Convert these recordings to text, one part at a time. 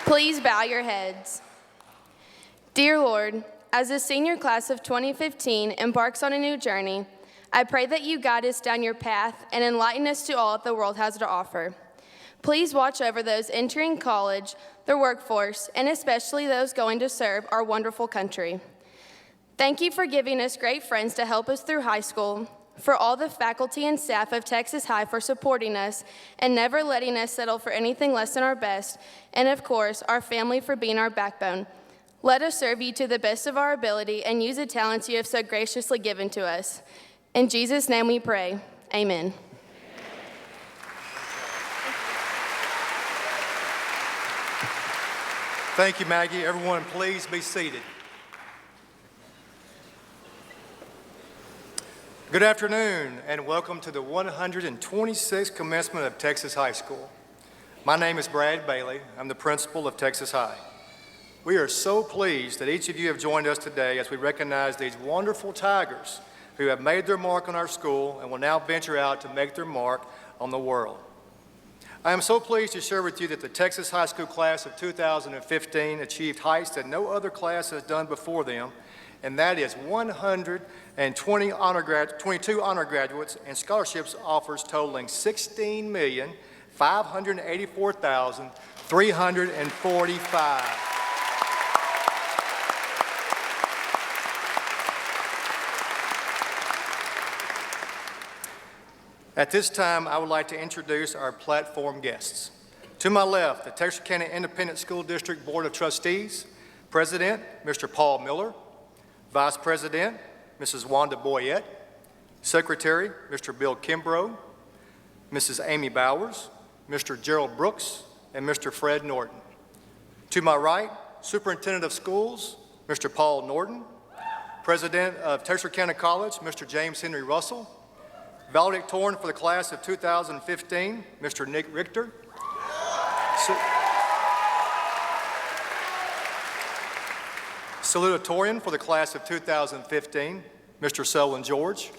Please bow your heads. Dear Lord, as the senior class of 2015 embarks on a new journey, I pray that you guide us down your path and enlighten us to all that the world has to offer. Please watch over those entering college, the workforce, and especially those going to serve our wonderful country. Thank you for giving us great friends to help us through high school, for all the faculty and staff of Texas High for supporting us and never letting us settle for anything less than our best, and of course, our family for being our backbone. Let us serve you to the best of our ability and use the talents you have so graciously given to us. In Jesus' name we pray, amen. Thank you, Maggie. Everyone, please be seated. Good afternoon, and welcome to the 126th commencement of Texas High School. My name is Brad Bailey. I'm the principal of Texas High. We are so pleased that each of you have joined us today as we recognize these wonderful Tigers who have made their mark on our school and will now venture out to make their mark on the world. I am so pleased to share with you that the Texas High School class of 2015 achieved heights that no other class has done before them, and that is 122 honor graduates and scholarships offers totaling $16,584,345. At this time, I would like to introduce our platform guests. To my left, the Texarkana Independent School District Board of Trustees, President, Mr. Paul Miller, Vice President, Mrs. Wanda Boyette, Secretary, Mr. Bill Kimbrough, Mrs. Amy Bowers, Mr. Gerald Brooks, and Mr. Fred Norton. To my right, Superintendent of Schools, Mr. Paul Norton, President of Texarkana College, Mr. James Henry Russell, Valedictorian for the class of 2015, Mr. Nick Richter, Salutatorian for the class of 2015, Mr. Selwin George,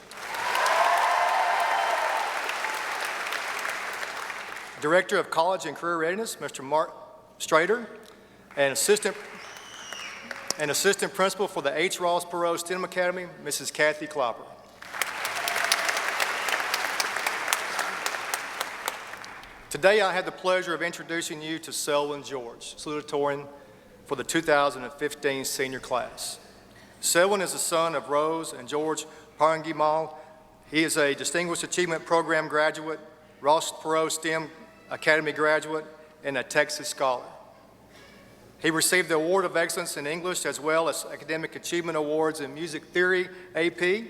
Director of College and Career Readiness, Mr. Mark Strader, and Assistant Principal for the H. Ross Perot STEM Academy, Mrs. Kathy Klopper. Today, I have the pleasure of introducing you to Selwin George, salutatorian for the 2015 senior class. Selwin is the son of Rose and George Parangimal. He is a Distinguished Achievement Program graduate, Ross Perot STEM Academy graduate, and a Texas Scholar. He received the Award of Excellence in English as well as Academic Achievement Awards in Music Theory AP,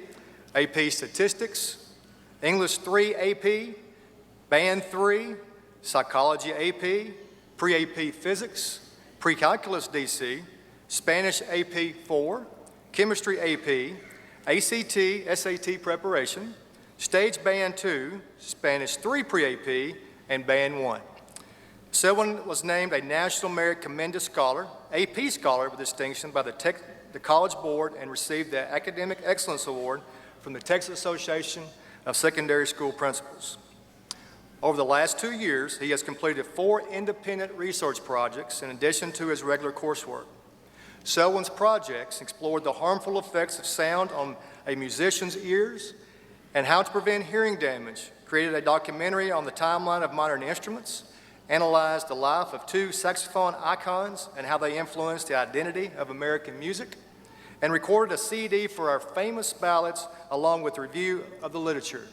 AP Statistics, English 3 AP, Band 3, Psychology AP, Pre-AP Physics, Pre-Calculus DC, Spanish AP 4, Chemistry AP, ACT, SAT Preparation, Stage Band 2, Spanish 3 Pre-AP, and Band 1. Selwin was named a National Merit Commended Scholar, AP Scholar with distinction by the College Board and received the Academic Excellence Award from the Texas Association of Secondary School Principals. Over the last 2 years, he has completed 4 independent research projects in addition to his regular coursework. Selwin's projects explored the harmful effects of sound on a musician's ears and how to prevent hearing damage, created a documentary on the timeline of modern instruments, analyzed the life of 2 saxophone icons and how they influenced the identity of American music, and recorded a CD for our famous ballads along with review of the literature.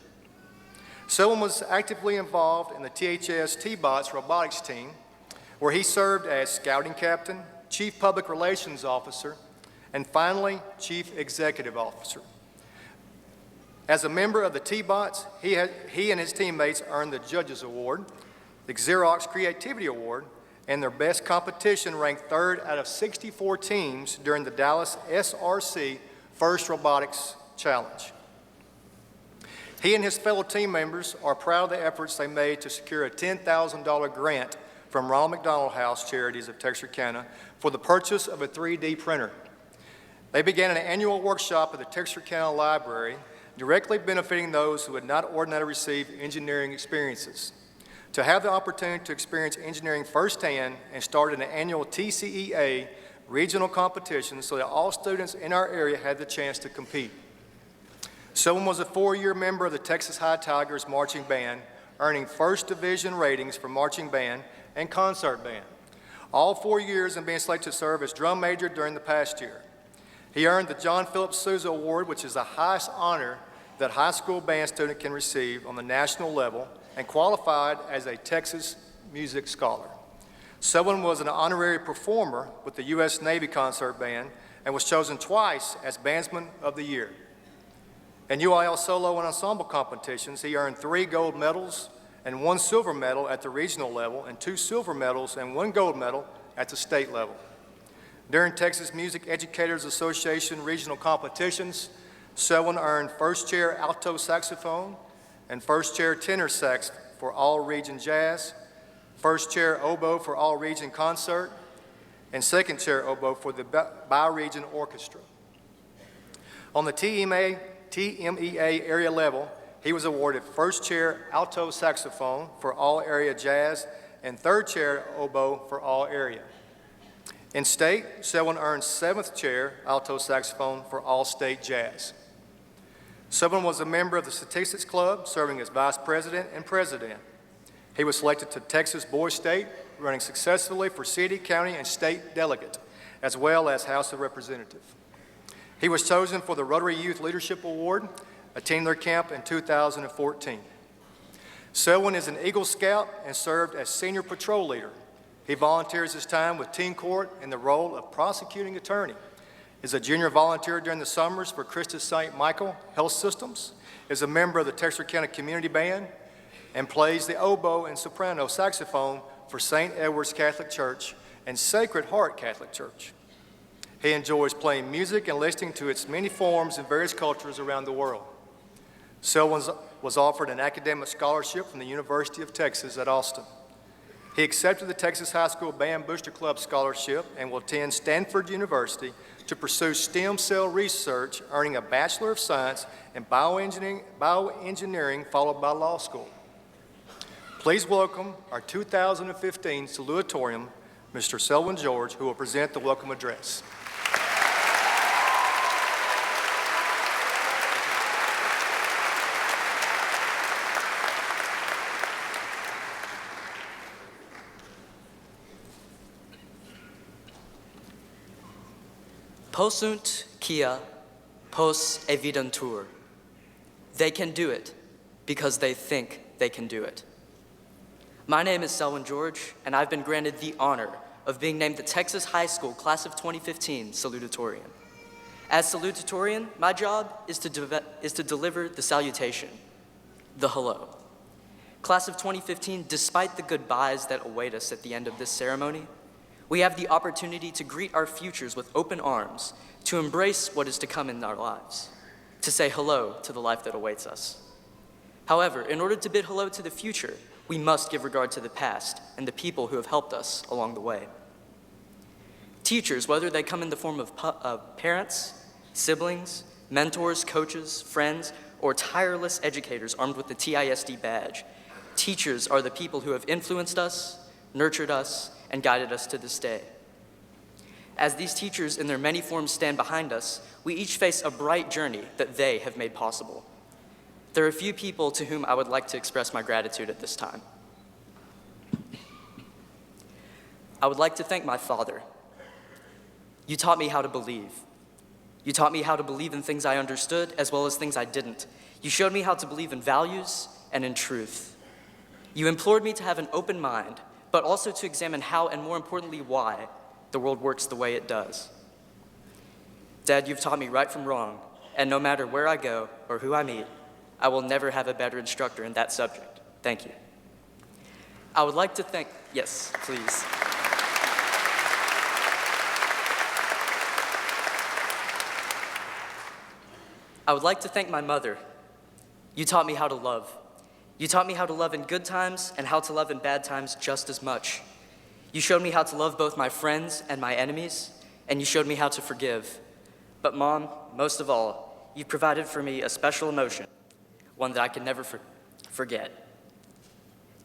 Selwin was actively involved in the THS T-Bots robotics team, where he served as scouting captain, chief public relations officer, and finally, chief executive officer. As a member of the T-Bots, he and his teammates earned the Judges Award, the Xerox Creativity Award, and their best competition ranked 3rd out of 64 teams during the Dallas SRC First Robotics Challenge. He and his fellow team members are proud of the efforts they made to secure a $10,000 grant from Ronald McDonald House Charities of Texarkana for the purchase of a 3D printer. They began an annual workshop at the Texarkana Library, directly benefiting those who would not ordinarily receive engineering experiences. To have the opportunity to experience engineering firsthand and start an annual TCEA regional competition so that all students in our area had the chance to compete. Selwin was a 4-year member of the Texas High Tigers Marching Band, earning first division ratings for marching band and concert band. All 4 years and being selected to serve as drum major during the past year. He earned the John Philip Sousa Award, which is the highest honor that high school band student can receive on the national level, and qualified as a Texas Music Scholar. Selwin was an honorary performer with the U.S. Navy Concert Band and was chosen twice as Bandsman of the Year. In UIL solo and ensemble competitions, he earned 3 gold medals and 1 silver medal at the regional level and 2 silver medals and 1 gold medal at the state level. During Texas Music Educators Association regional competitions, Selwin earned first chair alto saxophone and first chair tenor sax for all region jazz, first chair oboe for all region concert, and second chair oboe for the bi-region orchestra. On the TMEA area level, he was awarded first chair alto saxophone for all area jazz and third chair oboe for all area. In state, Selwin earned 7th chair alto saxophone for all state jazz. Selwin was a member of the Statistics Club, serving as vice president and president. He was selected to Texas Boys State, running successfully for city, county, and state delegate, as well as House of Representative. He was chosen for the Rotary Youth Leadership Award, attending their camp in 2014. Selwin is an Eagle Scout and served as senior patrol leader. He volunteers his time with teen court in the role of prosecuting attorney, is a junior volunteer during the summers for Christus St. Michael Health Systems, is a member of the Texarkana Community Band, and plays the oboe and soprano saxophone for St. Edward's Catholic Church and Sacred Heart Catholic Church. He enjoys playing music and listening to its many forms in various cultures around the world. Selwin was offered an academic scholarship from the University of Texas at Austin. He accepted the Texas High School Band Booster Club scholarship and will attend Stanford University to pursue stem cell research, earning a Bachelor of Science in bioengineering followed by law school. Please welcome our 2015 salutatorian, Mr. Selwin George, who will present the welcome address. Possunt quia pos evidentur. They can do it because they think they can do it. My name is Selwin George, and I've been granted the honor of being named the Texas High School Class of 2015 Salutatorian. As salutatorian, my job is to deliver the salutation, the hello. Class of 2015, despite the goodbyes that await us at the end of this ceremony, we have the opportunity to greet our futures with open arms, to embrace what is to come in our lives, to say hello to the life that awaits us. However, in order to bid hello to the future, we must give regard to the past and the people who have helped us along the way. Teachers, whether they come in the form of parents, siblings, mentors, coaches, friends, or tireless educators armed with the TISD badge, teachers are the people who have influenced us, nurtured us, and guided us to this day. As these teachers in their many forms stand behind us, we each face a bright journey that they have made possible. There are a few people to whom I would like to express my gratitude at this time. I would like to thank my father. You taught me how to believe. You taught me how to believe in things I understood as well as things I didn't. You showed me how to believe in values and in truth. You implored me to have an open mind, but also to examine how, and more importantly, why the world works the way it does. Dad, you've taught me right from wrong, and no matter where I go or who I meet, I will never have a better instructor in that subject. Thank you. I would like to thank, yes, please. I would like to thank my mother. You taught me how to love. You taught me how to love in good times and how to love in bad times just as much. You showed me how to love both my friends and my enemies, and you showed me how to forgive. But Mom, most of all, you provided for me a special emotion, one that I can never forget.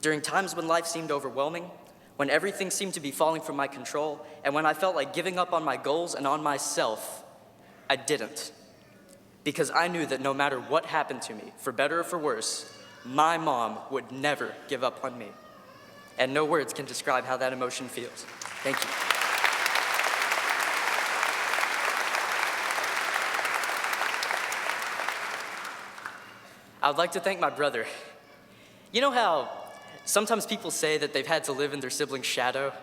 During times when life seemed overwhelming, when everything seemed to be falling from my control, and when I felt like giving up on my goals and on myself, I didn't. Because I knew that no matter what happened to me, for better or for worse, my mom would never give up on me. And no words can describe how that emotion feels. Thank you. I would like to thank my brother. You know how sometimes people say that they've had to live in their sibling's shadow?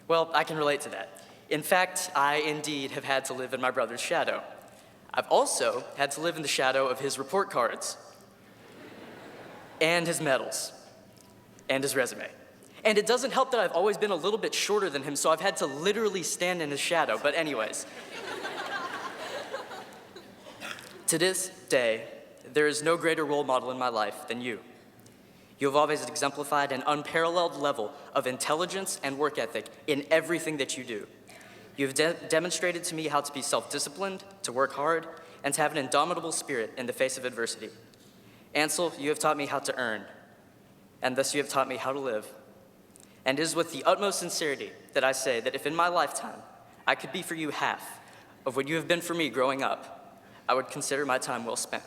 Well, I can relate to that. In fact, I indeed have had to live in my brother's shadow. I've also had to live in the shadow of his report cards, and his medals, and his resume. And it doesn't help that I've always been a little bit shorter than him, so I've had to literally stand in his shadow. But anyways, to this day, there is no greater role model in my life than you. You have always exemplified an unparalleled level of intelligence and work ethic in everything that you do. You have demonstrated to me how to be self-disciplined, to work hard, and to have an indomitable spirit in the face of adversity. Ansel, you have taught me how to earn, and thus you have taught me how to live. And it is with the utmost sincerity that I say that if in my lifetime I could be for you half of what you have been for me growing up, I would consider my time well spent.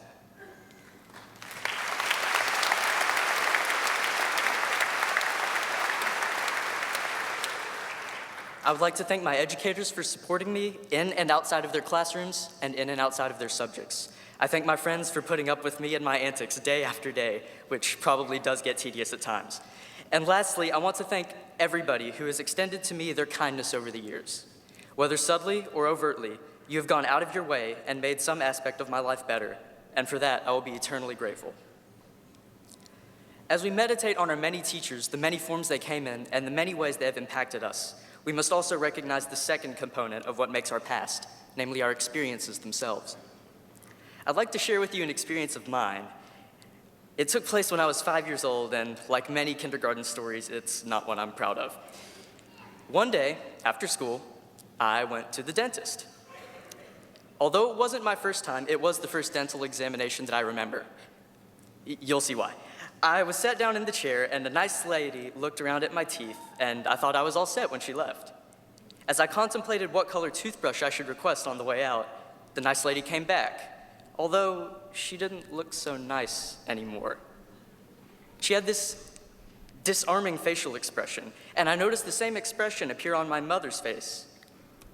I would like to thank my educators for supporting me in and outside of their classrooms and in and outside of their subjects. I thank my friends for putting up with me and my antics day after day, which probably does get tedious at times. And lastly, I want to thank everybody who has extended to me their kindness over the years. Whether subtly or overtly, you have gone out of your way and made some aspect of my life better, and for that I will be eternally grateful. As we meditate on our many teachers, the many forms they came in, and the many ways they have impacted us, we must also recognize the second component of what makes our past, namely our experiences themselves. I'd like to share with you an experience of mine. It took place when I was 5 years old, and like many kindergarten stories, it's not one I'm proud of. One day, after school, I went to the dentist. Although it wasn't my first time, it was the first dental examination that I remember. You'll see why. I was sat down in the chair, and a nice lady looked around at my teeth, and I thought I was all set when she left. As I contemplated what color toothbrush I should request on the way out, the nice lady came back, although she didn't look so nice anymore. She had this disarming facial expression, and I noticed the same expression appear on my mother's face.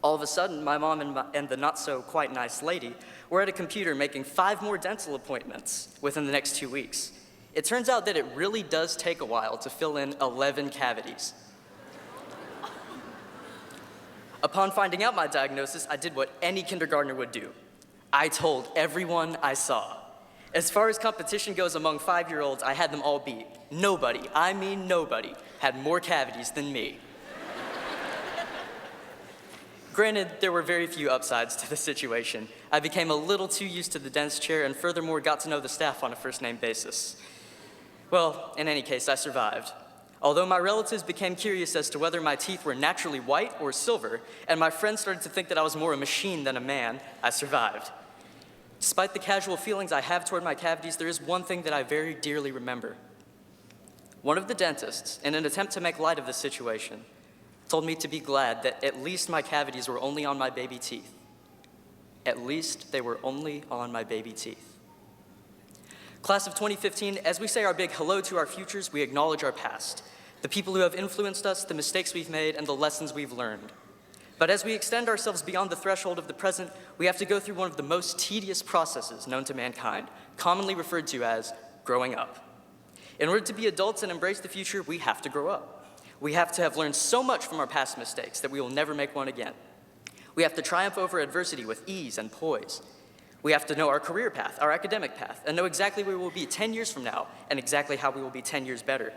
All of a sudden, my mom and the not-so-quite-nice lady were at a computer making 5 more dental appointments within the next 2 weeks. It turns out that it really does take a while to fill in 11 cavities. Upon finding out my diagnosis, I did what any kindergartner would do. I told everyone I saw. As far as competition goes among 5-year-olds, I had them all beat. Nobody, I mean nobody, had more cavities than me. Granted, there were very few upsides to the situation. I became a little too used to the dentist chair and furthermore got to know the staff on a first-name basis. Well, in any case, I survived. Although my relatives became curious as to whether my teeth were naturally white or silver, and my friends started to think that I was more a machine than a man, I survived. Despite the casual feelings I have toward my cavities, there is one thing that I very dearly remember. One of the dentists, in an attempt to make light of the situation, told me to be glad that at least my cavities were only on my baby teeth. At least they were only on my baby teeth. Class of 2015, as we say our big hello to our futures, we acknowledge our past, the people who have influenced us, the mistakes we've made, and the lessons we've learned. But as we extend ourselves beyond the threshold of the present, we have to go through one of the most tedious processes known to mankind, commonly referred to as growing up. In order to be adults and embrace the future, we have to grow up. We have to have learned so much from our past mistakes that we will never make one again. We have to triumph over adversity with ease and poise. We have to know our career path, our academic path, and know exactly where we will be 10 years from now and exactly how we will be 10 years better.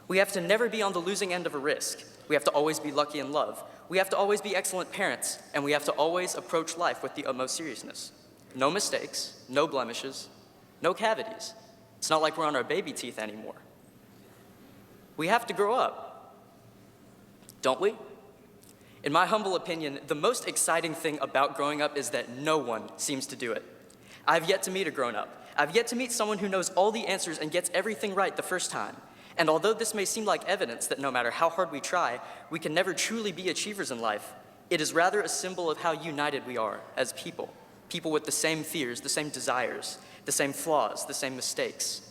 We have to never be on the losing end of a risk. We have to always be lucky in love. We have to always be excellent parents, and we have to always approach life with the utmost seriousness. No mistakes, no blemishes, no cavities. It's not like we're on our baby teeth anymore. We have to grow up, don't we? In my humble opinion, the most exciting thing about growing up is that no one seems to do it. I've yet to meet a grown-up. I've yet to meet someone who knows all the answers and gets everything right the first time. And although this may seem like evidence that no matter how hard we try, we can never truly be achievers in life, it is rather a symbol of how united we are as people. People with the same fears, the same desires, the same flaws, the same mistakes.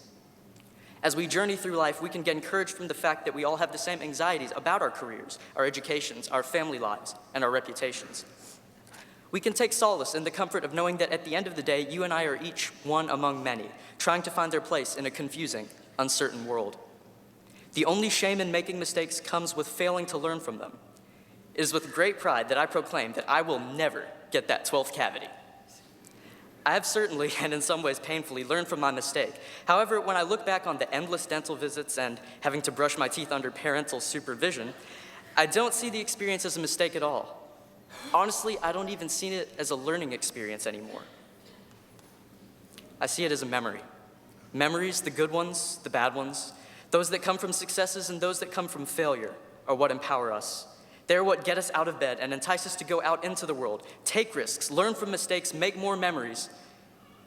As we journey through life, we can get encouraged from the fact that we all have the same anxieties about our careers, our educations, our family lives, and our reputations. We can take solace in the comfort of knowing that at the end of the day, you and I are each one among many, trying to find their place in a confusing, uncertain world. The only shame in making mistakes comes with failing to learn from them. It is with great pride that I proclaim that I will never get that 12th cavity. I have certainly, and in some ways painfully, learned from my mistake. However, when I look back on the endless dental visits and having to brush my teeth under parental supervision, I don't see the experience as a mistake at all. Honestly, I don't even see it as a learning experience anymore. I see it as a memory. Memories, the good ones, the bad ones, those that come from successes and those that come from failure, are what empower us. They're what get us out of bed and entice us to go out into the world, take risks, learn from mistakes, make more memories,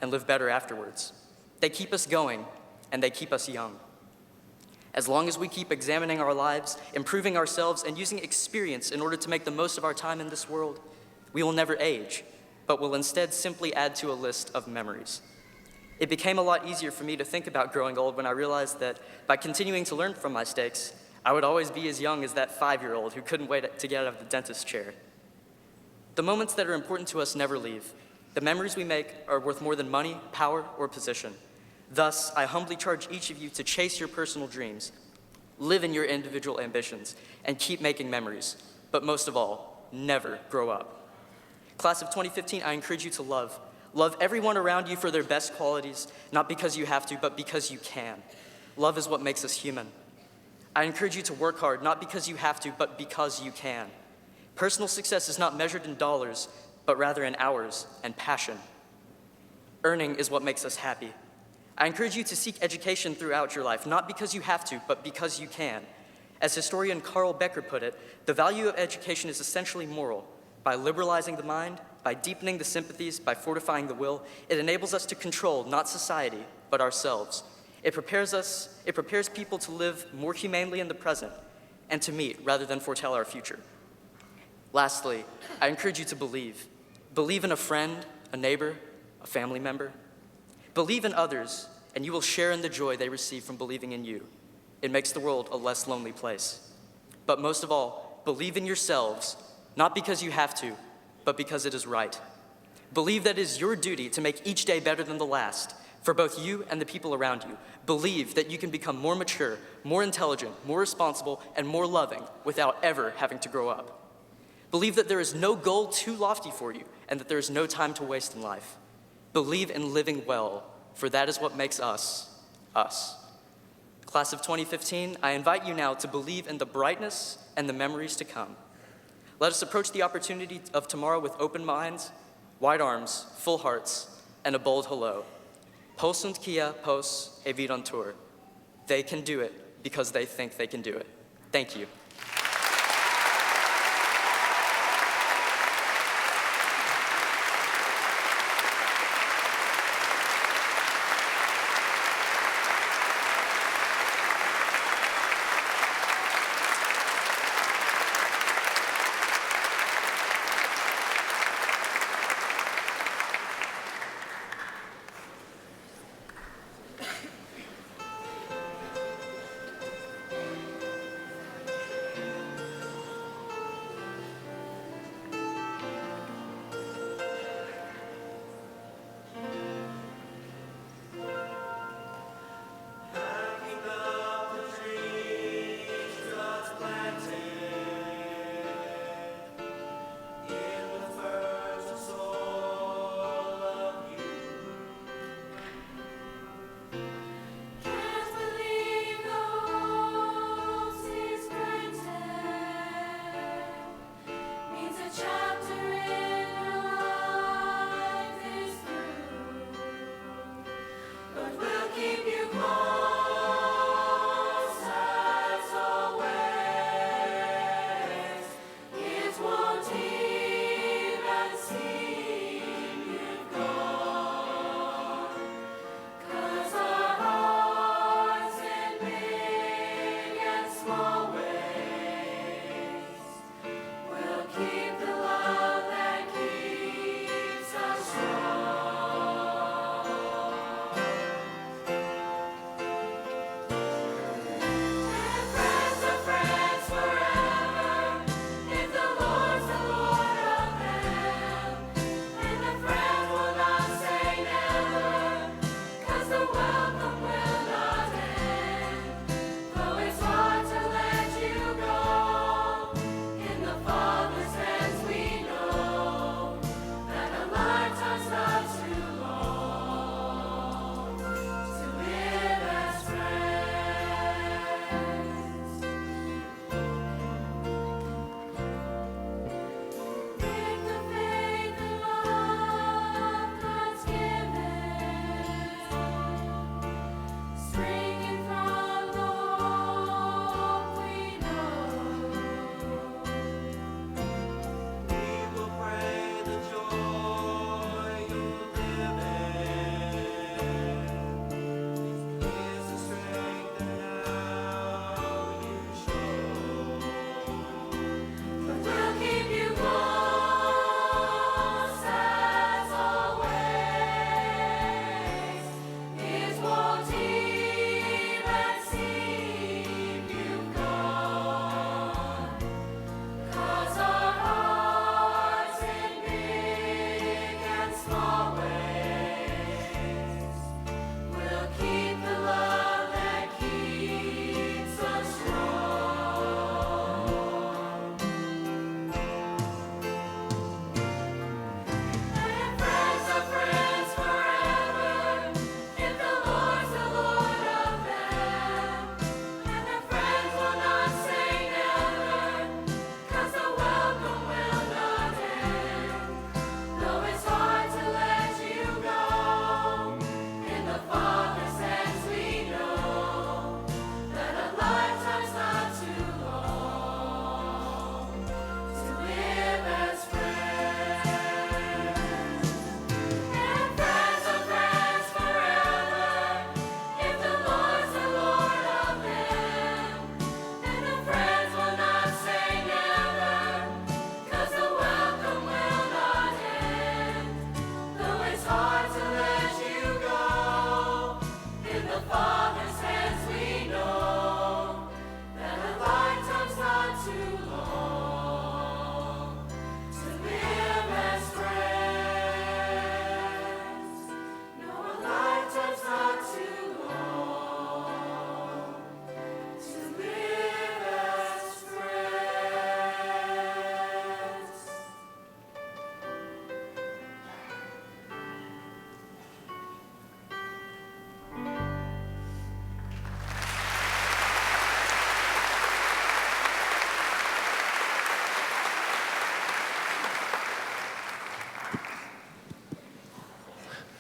and live better afterwards. They keep us going, and they keep us young. As long as we keep examining our lives, improving ourselves, and using experience in order to make the most of our time in this world, we will never age, but will instead simply add to a list of memories. It became a lot easier for me to think about growing old when I realized that by continuing to learn from my mistakes, I would always be as young as that 5-year-old who couldn't wait to get out of the dentist chair. The moments that are important to us never leave. The memories we make are worth more than money, power, or position. Thus, I humbly charge each of you to chase your personal dreams, live in your individual ambitions, and keep making memories. But most of all, never grow up. Class of 2015, I encourage you to love. Love everyone around you for their best qualities, not because you have to, but because you can. Love is what makes us human. I encourage you to work hard, not because you have to, but because you can. Personal success is not measured in dollars, but rather in hours and passion. Earning is what makes us happy. I encourage you to seek education throughout your life, not because you have to, but because you can. As historian Carl Becker put it, the value of education is essentially moral. By liberalizing the mind, by deepening the sympathies, by fortifying the will, it enables us to control not society, but ourselves. It prepares people to live more humanely in the present and to meet rather than foretell our future. Lastly, I encourage you to believe. Believe in a friend, a neighbor, a family member. Believe in others, and you will share in the joy they receive from believing in you. It makes the world a less lonely place. But most of all, believe in yourselves, not because you have to, but because it is right. Believe that it is your duty to make each day better than the last, for both you and the people around you. Believe that you can become more mature, more intelligent, more responsible, and more loving without ever having to grow up. Believe that there is no goal too lofty for you and that there is no time to waste in life. Believe in living well, for that is what makes us, us. Class of 2015, I invite you now to believe in the brightness and the memories to come. Let us approach the opportunity of tomorrow with open minds, wide arms, full hearts, and a bold hello. Pos und kia, pos e vidantur. They can do it because they think they can do it. Thank you.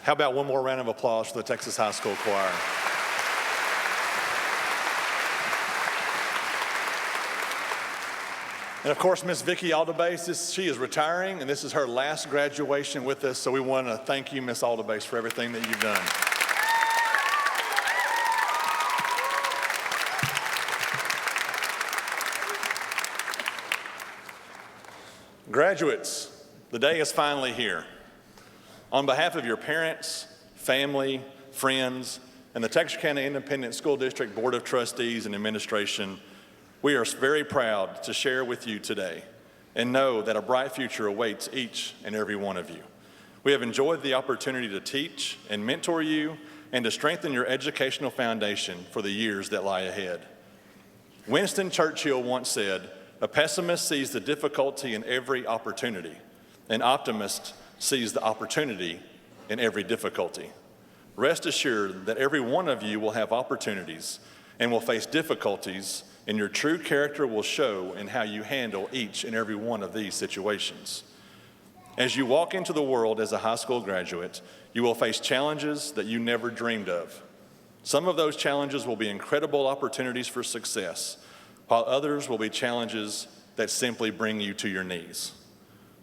How about one more round of applause for the Texas High School Choir? And of course, Miss Vicki Aldebase, she is retiring, and this is her last graduation with us, so we want to thank you, Miss Aldebase, for everything that you've done. Graduates, the day is finally here. On behalf of your parents, family, friends, and the Texarkana Independent School District Board of Trustees and Administration, we are very proud to share with you today and know that a bright future awaits each and every one of you. We have enjoyed the opportunity to teach and mentor you and to strengthen your educational foundation for the years that lie ahead. Winston Churchill once said, "A pessimist sees the difficulty in every opportunity. An optimist sees the opportunity in every difficulty." Rest assured that every one of you will have opportunities and will face difficulties, and your true character will show in how you handle each and every one of these situations. As you walk into the world as a high school graduate, you will face challenges that you never dreamed of. Some of those challenges will be incredible opportunities for success, while others will be challenges that simply bring you to your knees.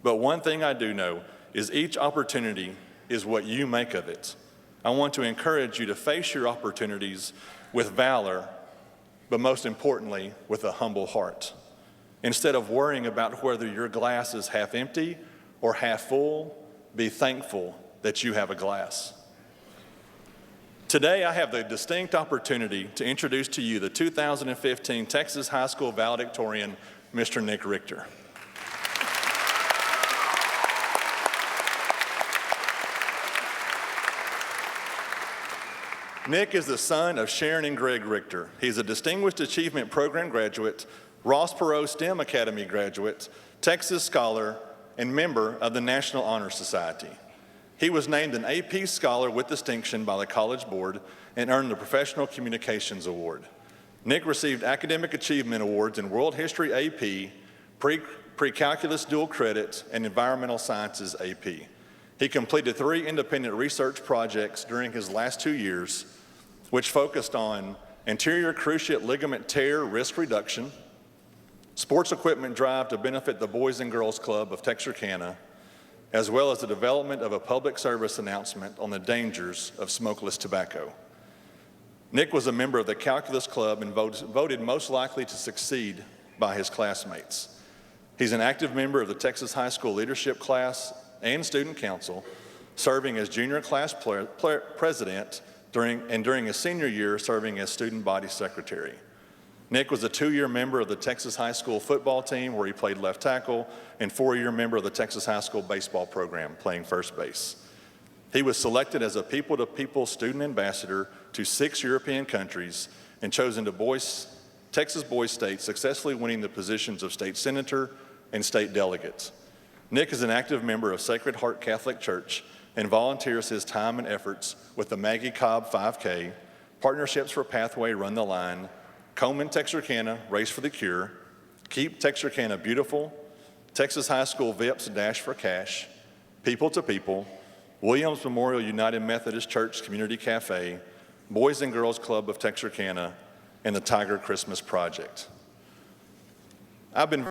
But one thing I do know is each opportunity is what you make of it. I want to encourage you to face your opportunities with valor, but most importantly, with a humble heart. Instead of worrying about whether your glass is half empty or half full, be thankful that you have a glass. Today, I have the distinct opportunity to introduce to you the 2015 Texas High School valedictorian, Mr. Nick Richter. Nick is the son of Sharon and Greg Richter. He's a Distinguished Achievement Program graduate, Ross Perot STEM Academy graduate, Texas Scholar, and member of the National Honor Society. He was named an AP Scholar with distinction by the College Board and earned the Professional Communications Award. Nick received Academic Achievement Awards in World History AP, Pre-Calculus Dual Credit, and Environmental Sciences AP. He completed 3 independent research projects during his last 2 years, which focused on anterior cruciate ligament tear risk reduction, sports equipment drive to benefit the Boys and Girls Club of Texarkana, as well as the development of a public service announcement on the dangers of smokeless tobacco. Nick was a member of the Calculus Club and voted most likely to succeed by his classmates. He's an active member of the Texas High School Leadership Class and Student Council, serving as junior class president during his senior year serving as student body secretary. Nick was a 2-year member of the Texas High School football team where he played left tackle, and 4-year member of the Texas High School baseball program playing first base. He was selected as a people-to-people student ambassador to 6 European countries and chosen to Texas Boys State, successfully winning the positions of state senator and state delegate. Nick is an active member of Sacred Heart Catholic Church and volunteers his time and efforts with the Maggie Cobb 5K, Partnerships for Pathway Run the Line, Coleman Texarkana Race for the Cure, Keep Texarkana Beautiful, Texas High School VIPS Dash for Cash, People to People, Williams Memorial United Methodist Church Community Cafe, Boys and Girls Club of Texarkana, and the Tiger Christmas Project. I've been